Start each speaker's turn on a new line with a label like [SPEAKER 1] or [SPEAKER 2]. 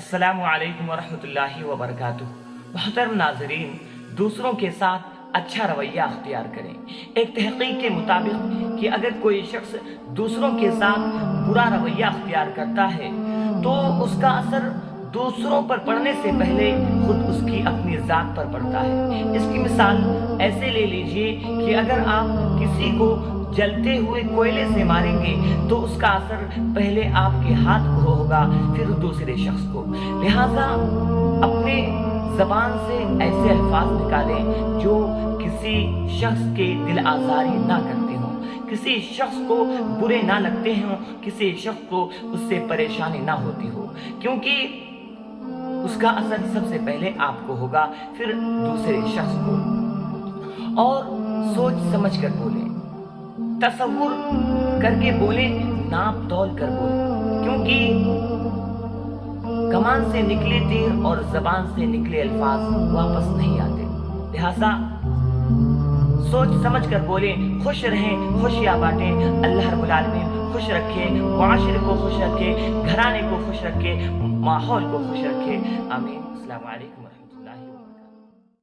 [SPEAKER 1] السلام علیکم ورحمۃ اللہ وبرکاتہ۔ محترم ناظرین، دوسروں کے ساتھ اچھا رویہ اختیار کریں۔ ایک تحقیق کے مطابق کہ اگر کوئی شخص دوسروں کے ساتھ برا رویہ اختیار کرتا ہے تو اس کا اثر دوسروں پر پڑنے سے پہلے خود اس کی اپنی ذات پر پڑتا ہے۔ اس کی مثال ایسے لے لیجئے کہ اگر آپ کسی کو جلتے ہوئے کوئلے سے ماریں گے تو اس کا اثر پہلے آپ کے ہاتھ کو ہوگا، پھر دوسرے شخص کو۔ لہٰذا اپنے زبان سے ایسے الفاظ نکالیں جو کسی شخص کے دل آزاری نہ کرتے ہوں، کسی شخص کو برے نہ لگتے ہوں، کسی شخص کو اس سے پریشانی نہ ہوتی ہو، کیونکہ اس کا اثر سب سے پہلے آپ کو ہوگا، پھر دوسرے شخص کو۔ اور سوچ سمجھ کر بولیں، تصور کر کے بولیں، ناپ تول کر بولیں، کیونکہ کمان سے نکلے تیر اور زبان سے نکلے الفاظ واپس نہیں آتے۔ لہذا سوچ سمجھ کر بولیں، خوش رہیں، خوشیاں بانٹیں۔ اللہ رب العالمین خوش رکھے، معاشرے کو خوش رکھے، گھرانے کو خوش رکھے، ماحول کو خوش رکھے، آمین۔ السلام علیکم۔